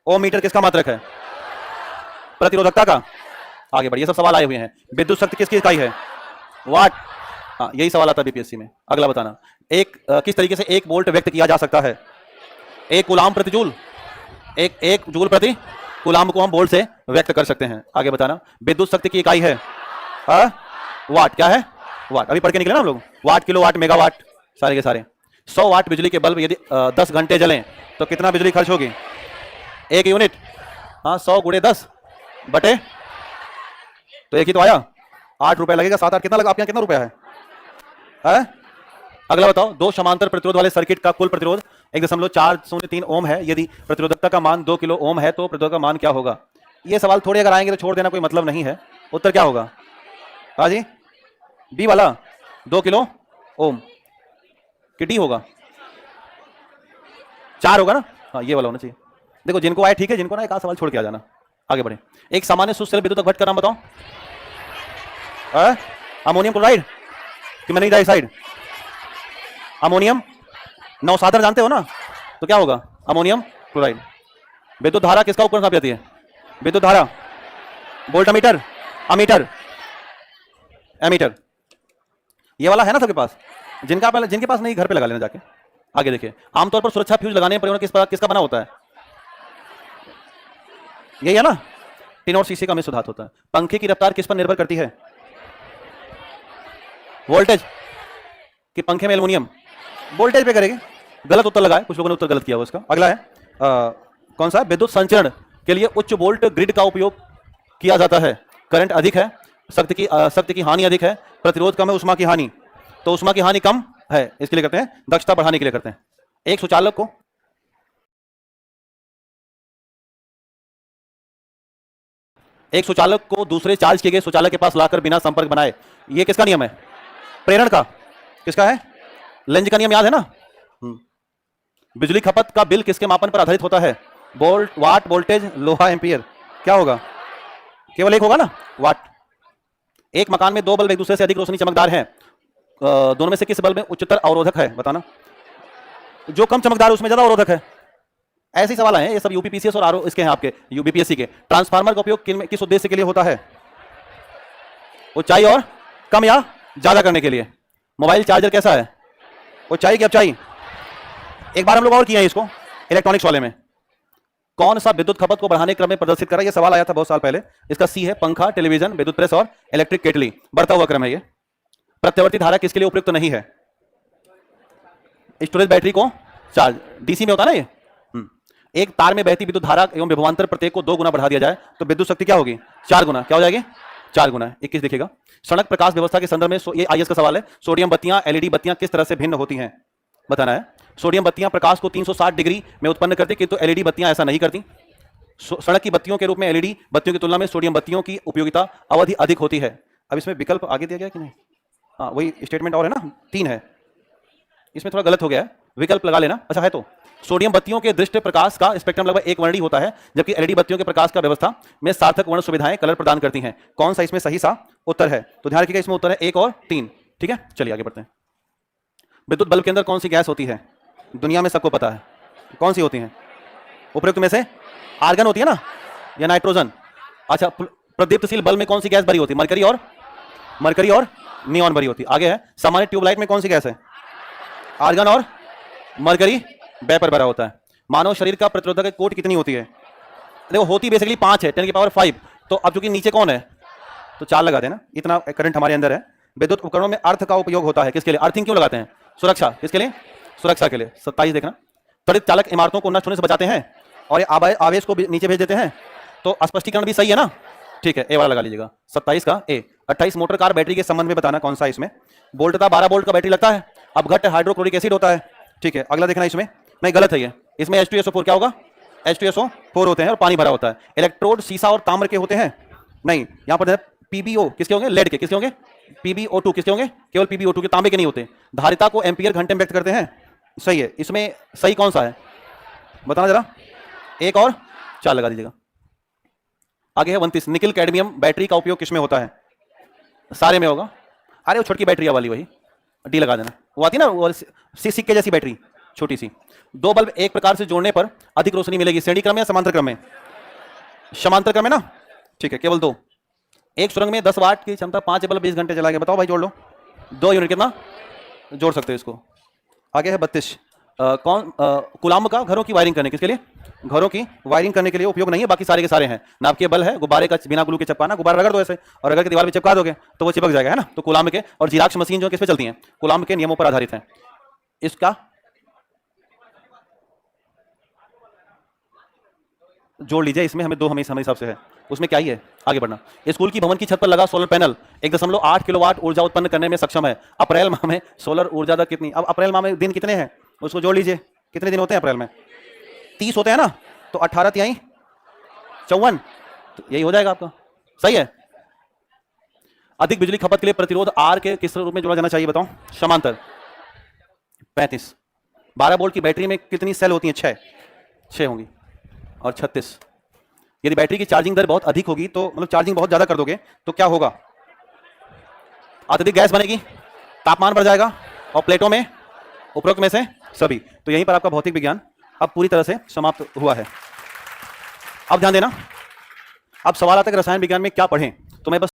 ओम metre किसका मात्रक है? प्रतिरोधकता का। आगे बढ़िए, सब सवाल आए हुए हैं। विद्युत शक्ति किसकी इकाई है? वाट। हाँ, यही सवाल आता है बीपीएससी में। अगला बताना, किस तरीके से 1 वोल्ट व्यक्त किया जा सकता है? 1 कूलाम प्रति जूल। एक जूल प्रति कूलाम को हम वोल्ट से व्यक्त कर सकते हैं। आगे बताना, विद्युत शक्ति की इकाई है वाट। क्या है? वाट। अभी पढ़ के निकले ना हम लोग, वाट, किलोवाट, मेगावाट, सारे के सारे। 100 वाट बिजली के बल्ब यदि 10 घंटे जलें तो कितना बिजली खर्च होगी? 1 यूनिट। हाँ, 100 गुणे 10 बटे, तो एक ही तो आया, 8 रुपए लगेगा। 7 8 कितना लगा? आपके यहाँ कितना रुपया है? अगला बताओ, 2 समांतर प्रतिरोध वाले सर्किट का कुल प्रतिरोध 1.403 ओम है। यदि प्रतिरोधकता का मान 2 किलो ओम है तो प्रतिरोध का मान क्या होगा? ये सवाल थोड़े अगर आएंगे तो छोड़ देना, कोई मतलब नहीं है। उत्तर क्या होगा? हाँ जी, बी वाला 2 किलो ओम कि डी होगा? 4 होगा ना? हाँ, ये वाला होना चाहिए। देखो, जिनको आए ठीक है, जिनको ना एक आध सवाल छोड़ के आ जाना। आगे बढ़े, एक सामान्य सुस्थिर विद्युत घट का नाम बताओ। अमोनियम क्लोराइड कि मैग्नीशियम डाइऑक्साइड? अमोनियम नौसाधन जानते हो ना, तो क्या होगा? Ammonium chloride. विद्युत धारा किसका उपकरण साबित होती है? विद्युत धारा वोल्टमीटर, अमीटर, एमीटर। ये वाला है ना सबके पास? जिनके पास नहीं, घर पे लगा लेना जाके। आगे देखिए, आमतौर पर सुरक्षा फ्यूज लगाने में पर्यावरण किसका बना होता है? यही है ना, टिन और शीशे का मिश्र धातु होता है। पंखे की रफ्तार किस पर निर्भर करती है? वोल्टेज कि पंखे में एल्युमिनियम? वोल्टेज पे करेंगे। गलत उत्तर लगाए, कुछ लोगों ने उत्तर गलत किया हुआ इसका। अगला है कौन सा? विद्युत संचरण के लिए उच्च वोल्ट ग्रिड का उपयोग किया जाता है। करंट अधिक है, शक्ति की हानि अधिक है, प्रतिरोध कम है, उष्मा की हानि। तो उष्मा की हानि कम है, इसके लिए करते हैं, दक्षता बढ़ाने के लिए करते हैं। एक सुचालक को दूसरे चार्ज किए गए सुचालक के पास लाकर बिना संपर्क बनाए, ये किसका नियम है? प्रेरण का। किसका है? लेंज का नियम याद है ना? बिजली खपत का बिल किसके मापन पर आधारित होता है? वोल्ट, वाट, वोल्टेज, लोहा, एम्पियर। क्या होगा? केवल एक होगा ना, वाट। एक मकान में 2 बल्ब एक दूसरे से अधिक रोशनी चमकदार हैं, दोनों में से किस बल्ब में उच्चतर अवरोधक है? बताना। जो कम चमकदार है उसमें ज्यादा अवरोधक है। ऐसे ही सवाल हैं ये सब, यूपीपीसीएस और आरओ इसके हैं आपके, यूपीपीएससी के। ट्रांसफार्मर का उपयोग किस उद्देश्य के लिए होता है? ऊंचाई और कम या ज्यादा करने के लिए। मोबाइल चार्जर कैसा है? ऊंचाई की अपचाई? एक बार हम लोग और किए हैं इसको इलेक्ट्रॉनिक्स वाले में। कौन सा विद्युत खपत को बढ़ाने के क्रम में प्रदर्शित कर रहा है? ये सवाल आया था बहुत साल पहले। इसका सी है पंखा, टेलीविजन, विद्युत प्रेस और इलेक्ट्रिक केटली। बढ़ता हुआ क्रम है ये। प्रत्यावर्ती धारा किसके लिए उपयुक्त नहीं है? स्टोरेज बैटरी को चार्ज, डीसी में होता है ना ये। एक तार में बहती विद्युत धारा एवं विभवांतर प्रत्येक को 2 गुना बढ़ा दिया जाए तो विद्युत शक्ति क्या होगी? 4 गुना। क्या हो जाएगी? 4 गुना। 21 देखिएगा, सड़क प्रकाश व्यवस्था के संदर्भ में ये आईएएस का सवाल है। सोडियम बत्तियां एलईडी बत्तियां किस तरह से भिन्न होती हैं? बताना है। सोडियम बत्तियां प्रकाश को 360 डिग्री में उत्पन्न करती, किंतु एलईडी बत्तियां ऐसा नहीं करती। सड़क की बत्तियों के रूप में एलईडी बत्तियों की तुलना में सोडियम बत्तियों की उपयोगिता अवधि अधिक होती है। अब इसमें विकल्प आगे दिया गया कि नहीं? हाँ, वही स्टेटमेंट और है ना, 3 है। इसमें थोड़ा गलत हो गया है, विकल्प लगा लेना। अच्छा है तो सोडियम बत्तियों के दृष्टि प्रकाश का स्पेक्ट्रम लगभग 1 वर्णी होता है, जबकि एलईडी बत्तियों के प्रकाश का व्यवस्था में सार्थक वर्ण सुविधाएं कलर प्रदान करती हैं। कौन सा इसमें सही सा उत्तर है? तो ध्यान रखिएगा, इसमें उत्तर है 1 और 3। ठीक है, चलिए आगे बढ़ते हैं। विद्युत बल्ब के अंदर कौन सी गैस होती है? दुनिया में सबको पता है, कौन सी होती है? उपयुक्त में से आर्गन होती है ना, या नाइट्रोजन? अच्छा, प्रदीप्तशील बल्ब में कौन सी गैस भरी होती है? मरकरी और नियॉन भरी होती है। आगे है, सामान्य ट्यूबलाइट में कौन सी गैस है? आर्गन और मरकरी वेपर भरा होता है। मानव शरीर का प्रतिरोधक कोट कितनी होती है? देखो, होती बेसिकली 5 है, 10 की पावर 5। तो अब चूंकि नीचे कौन है तो 4 लगा देना, इतना करंट हमारे अंदर है। विद्युत उपकरणों में अर्थ का उपयोग होता है किसके लिए? अर्थिंग क्यों लगाते हैं? सुरक्षा। किसके लिए? सुरक्षा के लिए। 27 देखना, त्वरित चालक इमारतों को नष्ट होने से बचाते हैं और ये आवेश को नीचे भेज देते हैं। तो स्पष्टीकरण भी सही है ना? ठीक है, ए वाला लगा लीजिएगा, 27 का ए। 28 मोटर कार बैटरी के संबंध में बताना, कौन सा इसमें? वोल्टता 12 वोल्ट का बैटरी लगता है। अब घट हाइड्रोक्लोरिक एसिड होता है। ठीक है, अगला देखना, इसमें नहीं, गलत है ये। इसमें H2SO4 क्या होगा? H2SO4 होते हैं और पानी भरा होता है। इलेक्ट्रोड सीसा और ताम्र के होते हैं? नहीं, यहां पर PbO किसके होंगे? लेड के। किसके होंगे? PbO2 किसके होंगे? केवल PbO2 के, तांबे के नहीं होते। धारिता को एम्पियर घंटे में व्यक्त करते हैं। सही है। इसमें सही कौन सा है बताना जरा? 1 और 4 लगा दीजिएगा। आगे है 29, निकिल कैडमियम बैटरी का उपयोग किसमें होता है? सारे में होगा। अरे वो छोटी बैटरी वाली, वही डी लगा देना। वो आती है ना, वो सिक्के जैसी बैटरी, छोटी सी। दो बल्ब एक प्रकार से जोड़ने पर अधिक रोशनी मिलेगी, श्रेणी क्रम में या समांतर क्रम में? समांतर क्रम में ना, ठीक है, केवल दो। एक सुरंग में 10 वाट की क्षमता, 5 बल्ब 20 घंटे चला गया, बताओ भाई जोड़ लो। 2 यूनिट कितना जोड़ सकते हो इसको। आगे है 32। कूलाम्ब का घरों की वायरिंग करने, किसके लिए? घरों की वायरिंग करने के लिए उपयोग नहीं है, बाकी सारे के सारे हैं। नाभिकीय के बल है, गुब्बारे का बिना ग्लू के चिपकाना, गुब्बारा रगड़ दो ऐसे और रगड़ के दीवार में चिपका दोगे तो वो चिपक जाएगा, है ना। तो कूलाम्ब के और जिराक्स मशीन जो किस पे चलती हैं? कूलाम्ब के नियमों पर आधारित है। इसका जोड़ लीजिए, इसमें हमें दो हमें हिसाब से है, उसमें क्या ही है, आगे बढ़ना। स्कूल की भवन की छत पर लगा सोलर पैनल 1.8 किलोवाट ऊर्जा उत्पन्न करने में सक्षम है। अप्रैल माह में सोलर ऊर्जा कितनी? अब अप्रैल माह में दिन कितने हैं उसको जोड़ लीजिए, कितने दिन होते हैं अप्रैल में? 30 होते हैं ना, तो 18 तिहाई 54, तो यही हो जाएगा आपका, सही है। अधिक बिजली खपत के लिए प्रतिरोध आर के किस रूप में जोड़ा जाना चाहिए, बताओ? समांतर। 35। 12 वोल्ट की बैटरी में कितनी सेल होती हैं? 6 होंगी। और 36। यदि बैटरी की चार्जिंग दर बहुत अधिक होगी तो मतलब चार्जिंग बहुत ज्यादा कर दोगे तो क्या होगा? अत्यधिक गैस बनेगी, तापमान बढ़ जाएगा और प्लेटों में उपरोक्त में से सभी। तो यहीं पर आपका भौतिक विज्ञान अब पूरी तरह से समाप्त हुआ है। अब ध्यान देना, अब सवाल आता है कि रसायन विज्ञान में क्या पढ़ें, तो मैं बस